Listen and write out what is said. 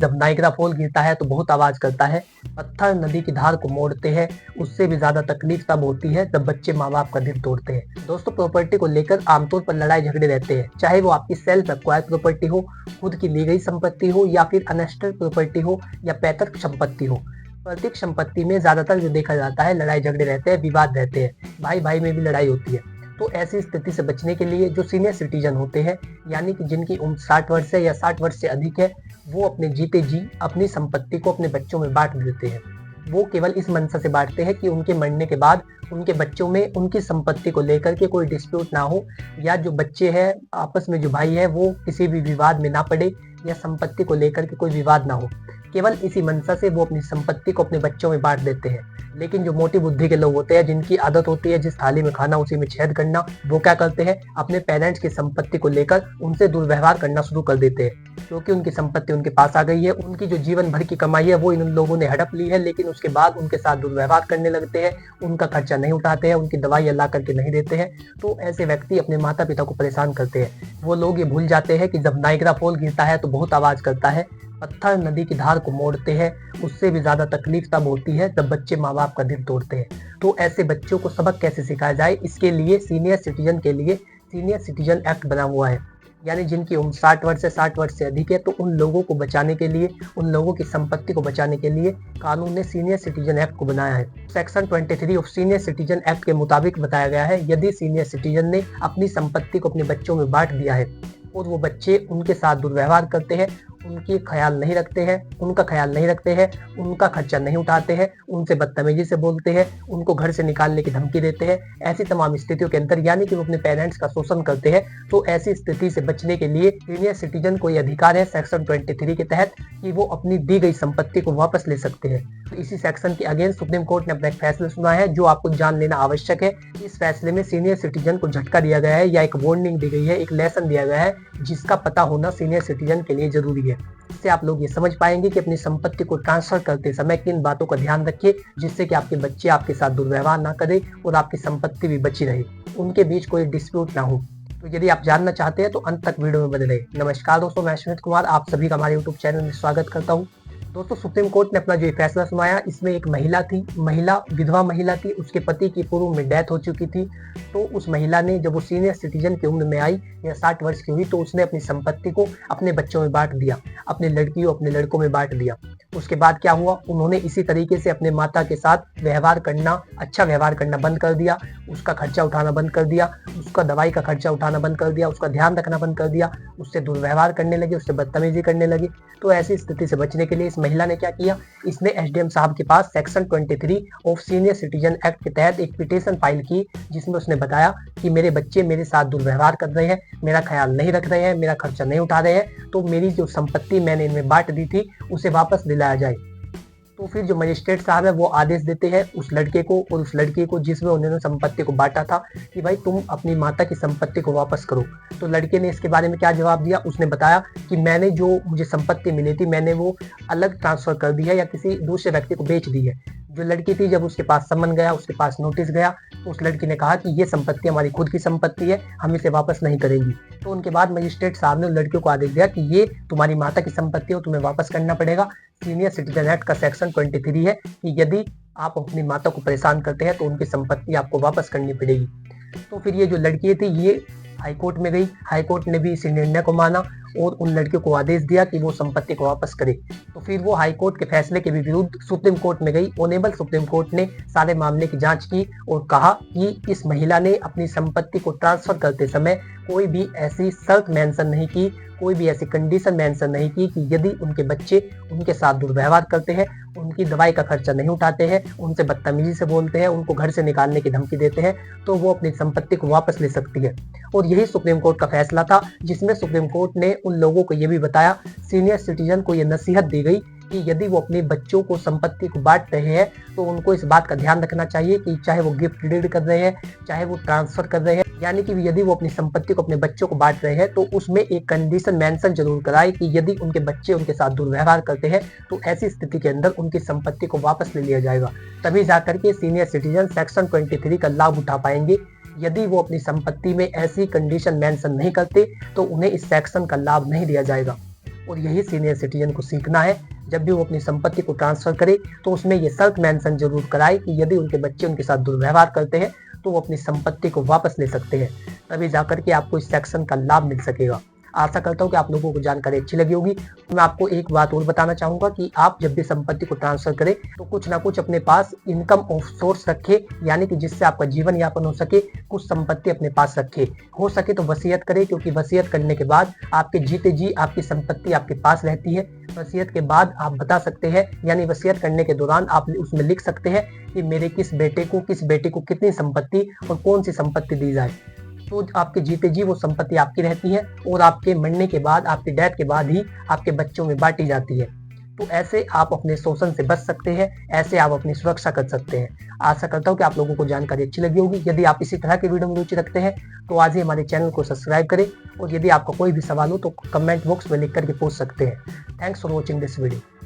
जब Niagara fall गिरता है तो बहुत आवाज करता है, पत्थर नदी की धार को मोड़ते हैं। उससे भी ज्यादा तकलीफ तब होती है जब बच्चे माँ बाप का दिल तोड़ते हैं। दोस्तों, प्रॉपर्टी को लेकर आमतौर पर लड़ाई झगड़े रहते हैं, चाहे वो आपकी सेल्फ एक्वायर्ड प्रॉपर्टी हो, खुद की ली गई संपत्ति हो, या फिर अनस्टेड प्रॉपर्टी हो, या पैतृक संपत्ति हो। पैतृक संपत्ति में ज्यादातर जो देखा जाता है लड़ाई झगड़े रहते हैं, विवाद रहते हैं, भाई भाई में भी लड़ाई होती है। तो ऐसी स्थिति से बचने के लिए जो सीनियर सिटीजन होते हैं, यानी कि जिनकी उम्र 60 वर्ष है या 60 वर्ष से अधिक है, वो अपने जीते जी अपनी संपत्ति को अपने बच्चों में बांट देते हैं। वो केवल इस मंशा से बांटते हैं कि उनके मरने के बाद उनके बच्चों में उनकी संपत्ति को लेकर के कोई डिस्प्यूट ना हो, या जो बच्चे हैं आपस में जो भाई है वो किसी भी विवाद में ना पड़े, या संपत्ति को लेकर के कोई विवाद ना हो। केवल इसी मंशा से वो अपनी संपत्ति को अपने बच्चों में बांट देते हैं। लेकिन जो मोटी बुद्धि के लोग होते हैं, जिनकी आदत होती है जिस थाली में खाना उसी में छेद करना, वो क्या करते हैं, अपने पेरेंट्स की संपत्ति को लेकर उनसे दुर्व्यवहार करना शुरू कर देते हैं। क्योंकि उनकी संपत्ति उनके पास आ गई है, उनकी जो जीवन भर की कमाई है वो इन लोगों ने हड़प ली है, लेकिन उसके बाद उनके साथ दुर्व्यवहार करने लगते हैं, उनका खर्चा नहीं उठाते हैं, उनकी दवाइयाँ ला करके नहीं देते हैं। तो ऐसे व्यक्ति अपने माता पिता को परेशान करते हैं। वो लोग ये भूल जाते हैं कि जब नाइग्रा फॉल गिरता है तो बहुत आवाज करता है, पत्थर नदी की धार को मोड़ते हैं। उससे भी ज्यादा तकलीफ तब होती है जब बच्चे माँ बाप का दिल तोड़ते हैं। तो ऐसे बच्चों को सबक कैसे सिखाया जाए, इसके लिए सीनियर सिटीजन के लिए सीनियर सिटीजन एक्ट बना हुआ है। यानी जिनकी उम्र 60 वर्ष से 60 वर्ष से अधिक है, तो उन लोगों को बचाने के लिए, उन लोगों की संपत्ति को बचाने के लिए कानून ने सीनियर सिटीजन एक्ट को बनाया है। Section 23 of senior citizen act के मुताबिक बताया गया है, यदि सीनियर सिटीजन ने अपनी संपत्ति को अपने बच्चों में बांट दिया है और वो बच्चे उनके साथ दुर्व्यवहार करते हैं, उनका ख्याल नहीं रखते हैं, उनका खर्चा नहीं उठाते हैं, उनसे बदतमीजी से बोलते हैं, उनको घर से निकालने की धमकी देते हैं, ऐसी तमाम स्थितियों के अंदर, यानी कि वो अपने पेरेंट्स का शोषण करते हैं, तो ऐसी स्थिति से बचने के लिए सीनियर सिटीजन को यह अधिकार है सेक्शन 23 के तहत कि वो अपनी दी गई संपत्ति को वापस ले सकते हैं। तो इसी सेक्शन के अगेंस्ट सुप्रीम कोर्ट ने अपना एक फैसला सुना है, जो आपको जान लेना आवश्यक है। इस फैसले में सीनियर सिटीजन को झटका दिया गया है, या एक वार्निंग दी गई है, एक लेसन दिया गया है, जिसका पता होना सीनियर सिटीजन के लिए जरूरी है। इससे आप लोग ये समझ पाएंगे कि अपनी संपत्ति को ट्रांसफर करते समय किन बातों का ध्यान रखिए, जिससे कि आपके बच्चे आपके साथ दुर्व्यवहार ना करें और आपकी संपत्ति भी बची रहे, उनके बीच कोई डिस्प्यूट ना हो। तो यदि आप जानना चाहते हैं तो अंत तक वीडियो में बने रहे। नमस्कार दोस्तों, मैं सुमित कुमार आप सभी का हमारे यूट्यूब चैनल में स्वागत करता हूँ। दोस्तों, सुप्रीम कोर्ट ने अपना जो फैसला सुनाया, इसमें एक महिला थी, विधवा महिला थी, उसके पति की पूर्व में डेथ हो चुकी थी। तो उस महिला ने जब वो सीनियर सिटीजन की उम्र में आई या 60 वर्ष की हुई, तो उसने अपनी संपत्ति को अपने बच्चों में बांट दिया, अपने लड़कियों अपने लड़कों में बांट दिया। उसके बाद क्या हुआ, उन्होंने इसी तरीके से अपने माता के साथ अच्छा व्यवहार करना बंद कर दिया, उसका खर्चा उठाना बंद कर दिया, उसका दवाई का खर्चा उठाना बंद कर दिया, उसका ध्यान रखना बंद कर दिया, उससे दुर्व्यवहार करने लगे, उससे बदतमीजी करने लगे। तो ऐसी स्थिति से बचने के लिए इस महिला ने क्या किया, इसने एसडीएम साहब के पास section 23 of senior citizen act के तहत एक पिटीशन फाइल की, जिसमें उसने बताया कि मेरे बच्चे मेरे साथ दुर्व्यवहार कर रहे हैं, मेरा ख्याल नहीं रख रहे हैं, मेरा खर्चा नहीं उठा रहे हैं, तो मेरी जो संपत्ति मैंने इनमें बांट दी थी उसे वापस दिलाया जाए। तो फिर जो मजिस्ट्रेट साहब है वो आदेश देते हैं उस लड़के को और उस लड़की को जिसमें उन्होंने संपत्ति को बांटा था, कि भाई तुम अपनी माता की संपत्ति को वापस करो। तो लड़के ने इसके बारे में क्या जवाब दिया, उसने बताया कि मैंने जो मुझे संपत्ति मिली थी मैंने वो अलग ट्रांसफर कर दी है या किसी दूसरे व्यक्ति को बेच दी है। जो लड़की थी, जब उसके पास समन गया, उसके पास नोटिस गया, तो उस लड़की ने कहा कि ये संपत्ति हमारी खुद की संपत्ति है, हम इसे वापस नहीं करेंगी। तो उनके बाद मजिस्ट्रेट साहब ने लड़कियों को आदेश दिया कि ये तुम्हारी माता की संपत्ति है, तुम्हें वापस करना पड़ेगा। सीनियर सिटीजन एक्ट का सेक्शन 23 है कि यदि आप अपनी माता को परेशान करते हैं तो उनकी संपत्ति आपको वापस करनी पड़ेगी। तो फिर ये जो लड़की थी ये हाईकोर्ट में गई, हाईकोर्ट ने भी इस निर्णय को माना और उन लड़कियों को आदेश दिया कि वो संपत्ति को वापस करे। तो फिर वो हाईकोर्ट के फैसले के भी विरुद्ध सुप्रीम कोर्ट में गई। ऑनेबल सुप्रीम कोर्ट ने सारे मामले की जांच की और कहा कि इस महिला ने अपनी संपत्ति को ट्रांसफर करते समय कोई भी ऐसी शर्त मेंशन नहीं की, कोई भी ऐसी कंडीशन मेंशन नहीं की कि यदि उनके बच्चे उनके साथ दुर्व्यवहार करते हैं, उनकी दवाई का खर्चा नहीं उठाते हैं, उनसे बदतमीजी से बोलते हैं, उनको घर से निकालने की धमकी देते हैं, तो वो अपनी संपत्ति को वापस ले सकती है। और यही सुप्रीम कोर्ट का फैसला था, जिसमें सुप्रीम कोर्ट ने उन लोगों को ये भी बताया, सीनियर सिटीजन को ये नसीहत दी गई कि यदि वो अपने बच्चों को संपत्ति को बांट रहे हैं तो उनको इस बात का ध्यान रखना चाहिए कि चाहे वो गिफ्ट डीड कर रहे हैं, चाहे वो ट्रांसफर कर रहे हैं, यानी कि यदि वो अपनी संपत्ति को अपने बच्चों को बांट रहे हैं तो उसमें एक कंडीशन मेंशन जरूर कराए कि यदि उनके बच्चे उनके साथ दुर्व्यवहार करते हैं तो ऐसी स्थिति के अंदर उनकी संपत्ति को वापस ले लिया जाएगा। तभी जाकर के सीनियर सिटीजन सेक्शन 23 का लाभ उठा पाएंगे। यदि वो अपनी संपत्ति में ऐसी कंडीशन मेंशन नहीं करते तो उन्हें इस सेक्शन का लाभ नहीं दिया जाएगा। और यही सीनियर सिटीजन को सीखना है। जब भी वो अपनी संपत्ति को ट्रांसफर करे तो उसमें ये शर्त मेंशन जरूर कराए कि यदि उनके बच्चे उनके साथ दुर्व्यवहार करते हैं तो वो अपनी संपत्ति को वापस ले सकते हैं, तभी जाकर के आपको इस सेक्शन का लाभ मिल सकेगा। आशा करता हूँ कि आप लोगों को जानकारी अच्छी लगी होगी। मैं आपको एक बात और बताना चाहूंगा कि आप जब भी संपत्ति को ट्रांसफर करें तो कुछ ना कुछ अपने पास इनकम ऑफ सोर्स रखें, यानी कि जिससे आपका जीवन यापन हो सके, कुछ संपत्ति अपने पास रखें। हो सके तो वसीयत करें, क्योंकि वसीयत करने के बाद आपके जीते जी आपकी संपत्ति आपके पास रहती है। वसीयत के बाद आप बता सकते हैं, यानी वसीयत करने के दौरान आप उसमें लिख सकते हैं कि मेरे किस बेटे को कितनी संपत्ति और कौन सी संपत्ति दी जाए। तो आपके जीते जी वो संपत्ति आपकी रहती है और आपके मरने के बाद, आपके डेथ के बाद ही आपके बच्चों में बांटी जाती है। तो ऐसे आप अपने शोषण से बच सकते हैं, ऐसे आप अपनी सुरक्षा कर सकते हैं। आशा करता हूँ कि आप लोगों को जानकारी अच्छी लगी होगी। यदि आप इसी तरह के वीडियो में रुचि रखते हैं तो आज ही हमारे चैनल को सब्सक्राइब करें, और यदि आपका कोई भी सवाल हो तो कमेंट बॉक्स में लिख करके पूछ सकते हैं। Thanks for watching this video.